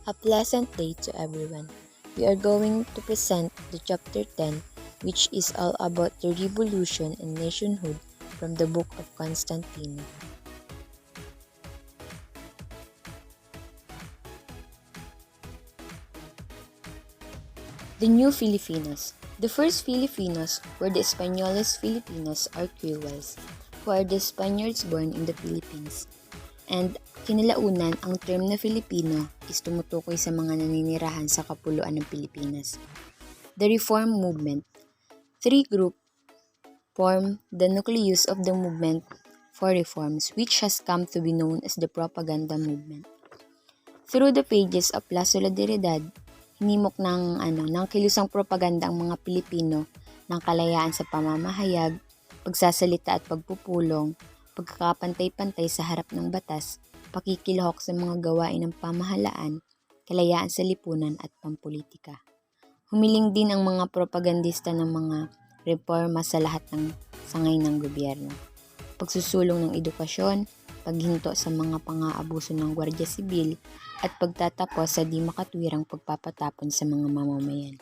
A pleasant day to everyone. We are going to present the chapter 10, which is all about the revolution and nationhood from the book of Constantino. The new Filipinos. The first Filipinos were the Españoles Filipinos or Creoles, who are the Spaniards born in the Philippines. And kinalaunan, ang term na Filipino is tumutukoy sa mga naninirahan sa kapuluan ng Pilipinas. The Reform Movement. Three groups form the nucleus of the movement for reforms, which has come to be known as the propaganda movement. Through the pages of La Solidaridad, hinimok ng kilusang propaganda ang mga Pilipino ng kalayaan sa pamamahayag, pagsasalita at pagpupulong, pagkakapantay-pantay sa harap ng batas, pakikilahok sa mga gawain ng pamahalaan, kalayaan sa lipunan at pampolitika. Humiling din ang mga propagandista ng mga reforma sa lahat ng sangay ng gobyerno. Pagsusulong ng edukasyon, paghinto sa mga pang-aabuso ng Gwardiya Sibil, at pagtatapos sa di makatwirang pagpapatapon sa mga mamamayan.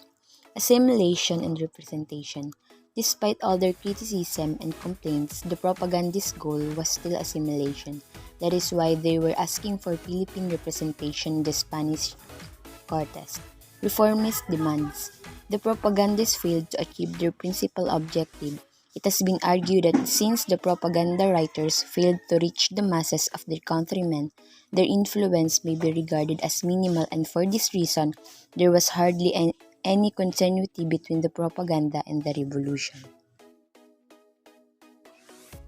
Assimilation and representation. Despite all their criticism and complaints, the propagandist goal was still assimilation. That is why they were asking for Philippine representation in the Spanish Cortes. Reformist demands. The propagandists failed to achieve their principal objective. It has been argued that since the propaganda writers failed to reach the masses of their countrymen, their influence may be regarded as minimal, and for this reason, there was hardly any continuity between the propaganda and the revolution.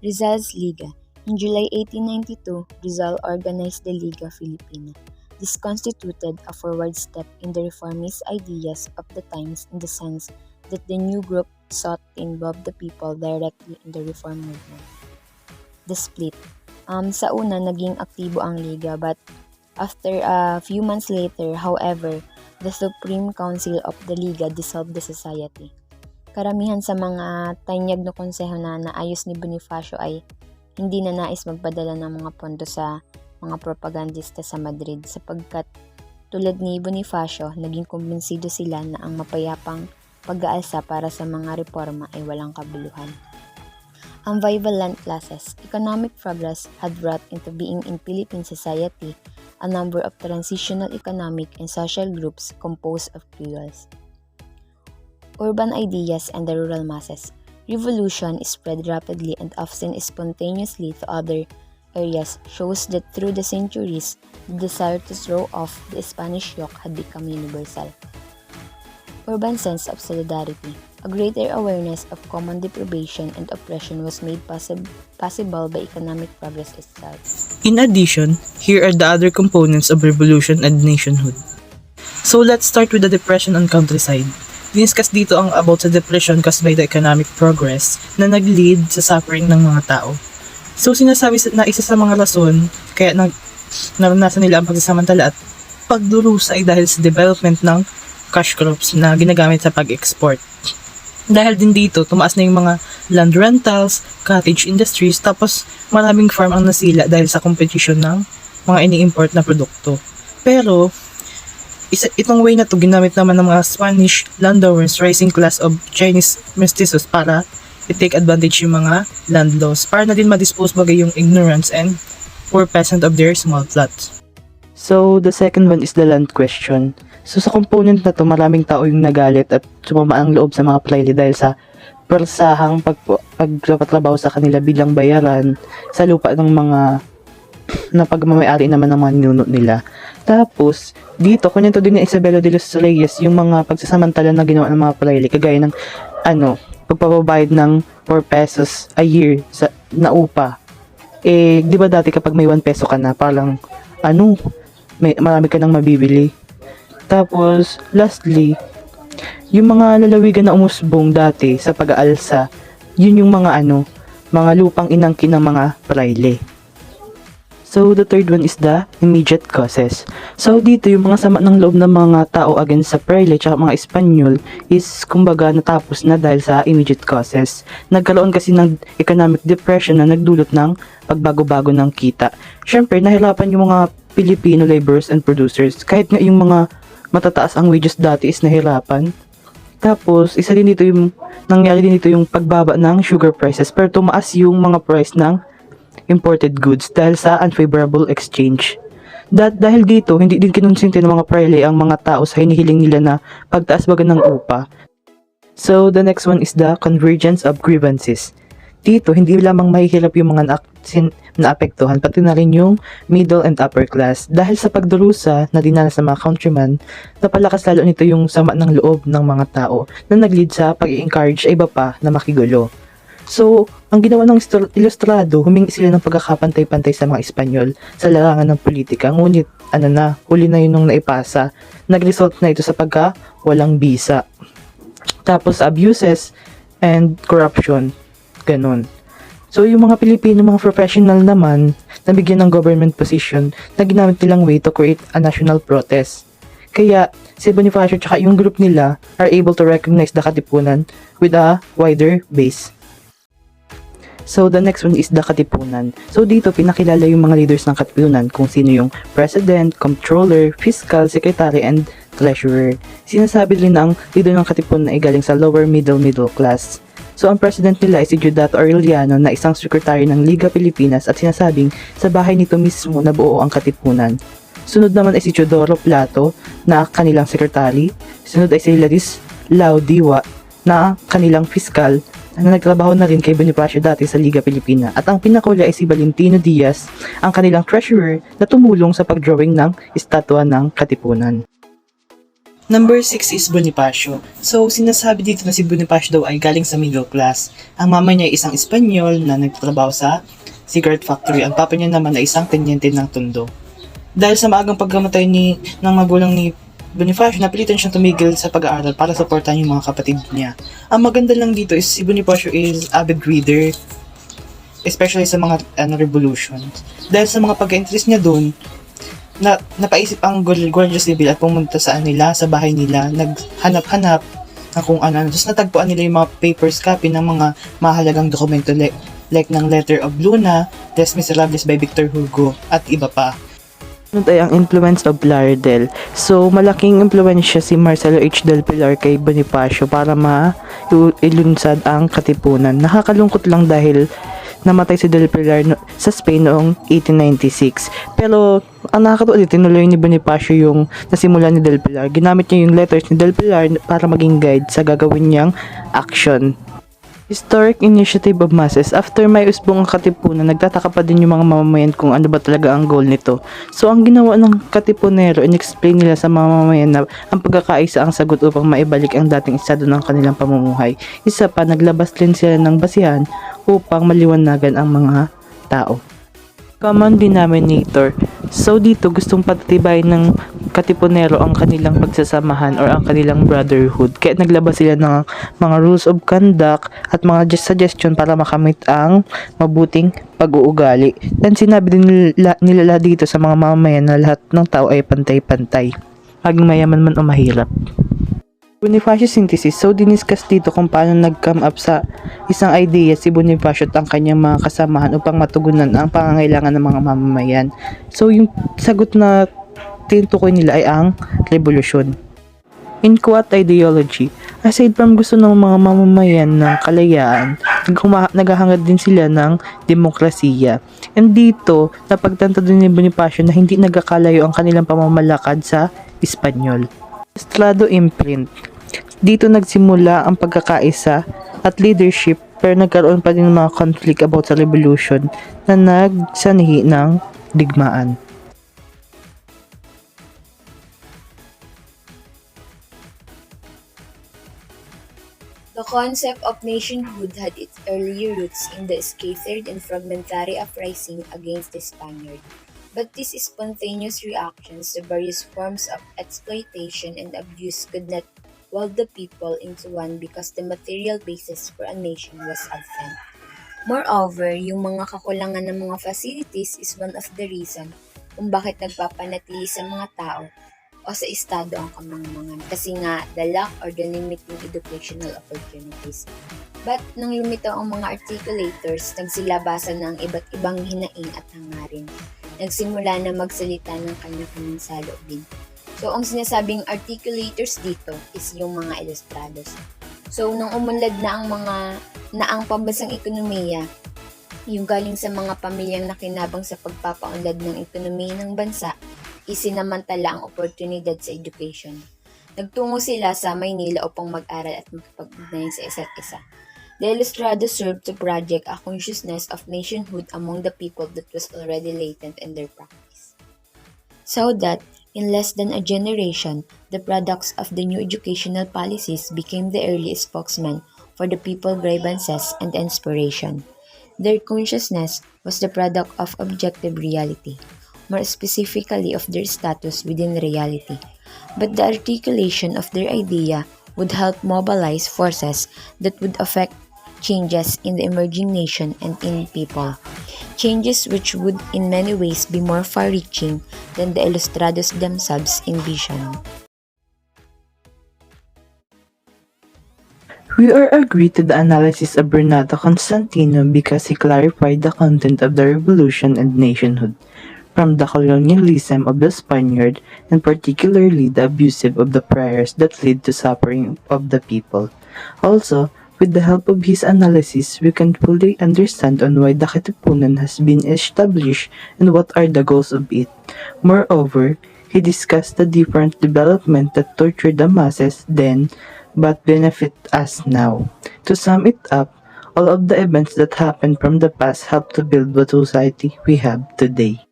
Rizal's Liga. In July 1892, Rizal organized the Liga Filipina. This constituted a forward step in the reformist ideas of the times in the sense that the new group sought to involve the people directly in the reform movement. The split. Sa una, naging aktibo ang Liga, but after a few months later, however, the Supreme Council of the Liga dissolved the society. Karamihan sa mga tanyag na konseho na naayos ni Bonifacio ay hindi na nais magpadala ng mga pondo sa mga propagandista sa Madrid sapagkat tulad ni Bonifacio, naging kumbinsido sila na ang mapayapang pag-aalsa para sa mga reforma ay walang kabuluhan. Ambivalent classes. Economic progress had brought into being in Philippine society a number of transitional economic and social groups composed of Creoles. Urban ideas and the rural masses. Revolution spread rapidly and often spontaneously to other areas shows that through the centuries, the desire to throw off the Spanish yoke had become universal. Urban sense of solidarity. A greater awareness of common deprivation and oppression was made possible by economic progress itself. In addition, here are the other components of revolution and nationhood. So let's start with the depression on countryside. Diniscuss dito ang about sa depression caused by the economic progress na nag-lead sa suffering ng mga tao. So sinasabi na isa sa mga rason kaya naranasan nila ang pagsasamantala at pagdurusa ay dahil sa development ng cash crops na ginagamit sa pag-export. Dahil din dito, tumaas na yung mga land rentals, cottage industries, tapos maraming farm ang nasila dahil sa competition ng mga ini-import na produkto. Pero, itong way na to ginamit naman ng mga Spanish landowners, rising class of Chinese mestizos para i-take advantage yung mga land laws para na din ma-dispose bagay yung ignorance and poor peasant of their small plots. So, the second one is the land question. So, sa component na to, maraming tao yung nagalit at sumama ang loob sa mga praile dahil sa persahang pagtrabaho sa kanila bilang bayaran sa lupa ng mga na pagmamayari naman ng mga ninuno nila. Tapos, dito, kunento din ni Isabelo de los Reyes yung mga pagsasamantala na ginawa ng mga praile, kagaya ng pagpapabayad ng 4 pesos a year na upa. Eh, di ba dati kapag may 1 peso ka na, parang, marami ka nang mabibili. Tapos, lastly, yung mga lalawigan na umusbong dati sa pag-aalsa, yun yung mga mga lupang inangkin ng mga praile. So, the third one is the immediate causes. So, dito yung mga sama ng loob ng mga tao against sa praile at mga Espanyol is kumbaga natapos na dahil sa immediate causes. Nagkaroon kasi ng economic depression na nagdulot ng pagbago-bago ng kita. Siyempre, nahirapan yung mga Filipino laborers and producers. Kahit nga yung mga matataas ang wages dati is nahirapan. Tapos, isa din dito yung, nangyari din dito yung pagbaba ng sugar prices, pero tumaas yung mga price ng imported goods dahil sa unfavorable exchange. Dahil dito, hindi din kinonsinti ng mga prele ang mga tao sa hinihiling nila na pagtaas baga ng upa. So, the next one is the convergence of grievances. Dito, hindi lamang mahihirap yung mga naapektuhan, pati na rin yung middle and upper class. Dahil sa pagdurusa na dinanas ng mga countrymen, napalakas lalo nito yung sama ng loob ng mga tao na nag-lead sa pag-i-encourage ay iba pa na makigulo. So, ang ginawa ng ilustrado, humingi sila ng pagkakapantay-pantay sa mga Espanyol sa larangan ng politika. Ngunit, huli na yun nung naipasa. Nag-result na ito sa walang bisa. Tapos, abuses and corruption. Ganun. So, yung mga Pilipino, mga professional naman, nabigyan ng government position na ginamit nilang way to create a national protest. Kaya, si Bonifacio tsaka yung group nila are able to recognize the Katipunan with a wider base. So, the next one is the Katipunan. So, dito, pinakilala yung mga leaders ng Katipunan kung sino yung president, controller, fiscal, secretary, and treasurer. Sinasabi rin na ang leader ng Katipunan ay galing sa lower middle class. So, ang president nila ay si Judato Arellano na isang secretary ng Liga Pilipinas at sinasabing sa bahay nito mismo nabuo ang Katipunan. Sunod naman ay si Teodoro Plato na kanilang secretary. Sunod ay si Laris Laudiwa na kanilang fiscal na nagtrabaho na rin kay Bonifacio dati sa Liga Pilipina. At ang pinakula ay si Valentino Diaz, ang kanilang treasurer na tumulong sa pagdrawing ng estatwa ng Katipunan. Number 6 is Bonifacio. So, sinasabi dito na si Bonifacio daw ay galing sa middle class. Ang mama niya ay isang Espanyol na nagtatrabaho sa cigarette factory. Ang papa niya naman ay isang tenyente ng Tondo. Dahil sa maagang pagkamatay ng magulang ni Bonifacio, napilitan siyang tumigil sa pag-aaral para supportahan yung mga kapatid niya. Ang maganda lang dito is si Bonifacio is avid reader, especially sa mga revolutions. Dahil sa mga pag-interest niya doon, napaisip ang Guardia Civil at pumunta sa bahay nila, naghanap-hanap ng kung ano. Tapos natagpuan nila yung mga papers copy ng mga mahalagang dokumento like ng Letter of Luna, Les Miserables by Victor Hugo, at iba pa. Sunod ay ang influence of Lardel. So, malaking impluensya si Marcelo H. Del Pilar kay Bonifacio para mailunsad ang Katipunan. Nakakalungkot lang dahil namatay si Del Pilar sa Spain noong 1896. Pero, ang nakakatuwa dito, tinuloy ni Bonifacio yung nasimula ni Del Pilar. Ginamit niya yung letters ni Del Pilar para maging guide sa gagawin niyang action. Historic Initiative of Masses. After may usbong ang Katipunan, nagtataka pa din yung mga mamamayan kung ano ba talaga ang goal nito. So, ang ginawa ng Katipunero, in-explain nila sa mamamayan na ang pagkakaisa ang sagot upang maibalik ang dating estado ng kanilang pamumuhay. Isa pa, naglabas din sila ng basihan upang maliwanagan ang mga tao. Common denominator. So, dito gustong patitibayin ng Katipunero ang kanilang pagsasamahan or ang kanilang brotherhood. Kaya naglabas sila ng mga rules of conduct at mga suggestion para makamit ang mabuting pag-uugali. Dan sinabi din nila dito sa mga mamamayan na lahat ng tao ay pantay-pantay, maging mayaman man o mahirap. Bonifacio synthesis. So, diniscuss dito kung paano nag-come up sa isang idea si Bonifacio at ang kanyang mga kasamahan upang matugunan ang pangangailangan ng mga mamamayan. So, yung sagot na tinutukoy nila ay ang revolusyon. In quote ideology, aside from gusto ng mga mamamayan ng kalayaan, naghahangad din sila ng demokrasiya. And dito, napagtanto din ni Bonifacio na hindi nagkakalayo ang kanilang pamamalakad sa Espanyol. Estrado imprint. Dito nagsimula ang pagkakaisa at leadership pero nagkaroon pa din ng mga conflict about sa revolution na nagsanhi ng digmaan. The concept of nationhood had its early roots in the scattered and fragmentary uprising against the Spaniard. But these spontaneous reactions to various forms of exploitation and abuse could not weld the people into one because the material basis for a nation was absent. Moreover, yung mga kakulangan ng mga facilities is one of the reason kung bakit nagpapanatili sa mga tao o sa estado ang kamangmangan kasi nga the lack or the limiting educational opportunities. But nang lumitaw ang mga articulators, nagsilabasan na ang iba't ibang hinaing at hangarin. nagsimula na magsalita ng kanya-kanyang saloobin. So, ang sinasabing articulators dito is yung mga ilustrados. So, nang umunlad na ang pambansang ekonomiya, yung galing sa mga pamilyang nakinabang sa pagpapaunlad ng ekonomiya ng bansa, isinamantala ang oportunidad sa education. Nagtungo sila sa Maynila upang mag-aral at makipag-ugnayan sa isa't isa. The Ilustrados served to project a consciousness of nationhood among the people that was already latent in their practice. So that, in less than a generation, the products of the new educational policies became the early spokesman for the people's grievances and inspiration. Their consciousness was the product of objective reality, more specifically of their status within reality. But the articulation of their idea would help mobilize forces that would affect changes in the emerging nation and in people. Changes which would in many ways be more far-reaching than the Ilustrados themselves envisioned. We are agreed to the analysis of Bernardo Constantino because he clarified the content of the revolution and nationhood, from the colonialism of the Spaniard and particularly the abusive of the priors that lead to suffering of the people. Also, with the help of his analysis, we can fully understand on why the Katipunan has been established and what are the goals of it. Moreover, he discussed the different development that tortured the masses then but benefit us now. To sum it up, all of the events that happened from the past help to build the society we have today.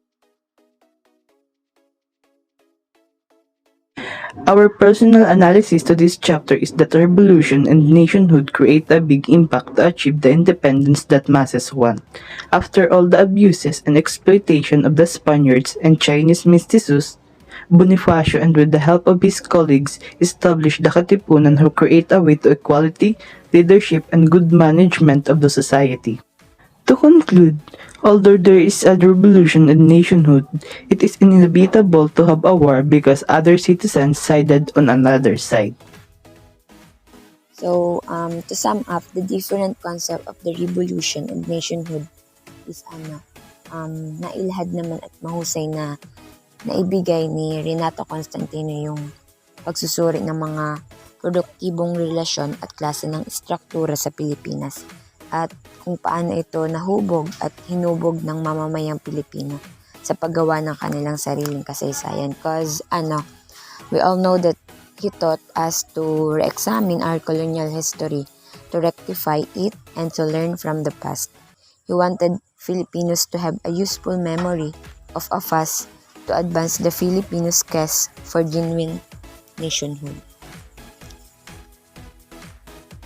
Our personal analysis to this chapter is that revolution and nationhood create a big impact to achieve the independence that masses want. After all the abuses and exploitation of the Spaniards and Chinese mestizos, Bonifacio and with the help of his colleagues established the Katipunan who create a way to equality, leadership, and good management of the society. To conclude, although there is a revolution in nationhood, it is inevitable to have a war because other citizens sided on another side. So, to sum up, the different concept of the revolution and nationhood is nailahad naman at mahusay na naibigay ni Renato Constantino yung pagsusuri ng mga produktibong relasyon at klase ng struktura sa Pilipinas at kung paano ito nahubog at hinubog ng mamamayang Pilipino sa paggawa ng kanilang sariling kasaysayan. Because we all know that he taught us to re-examine our colonial history, to rectify it, and to learn from the past. He wanted Filipinos to have a useful memory of a past to advance the Filipinos' quest for genuine nationhood.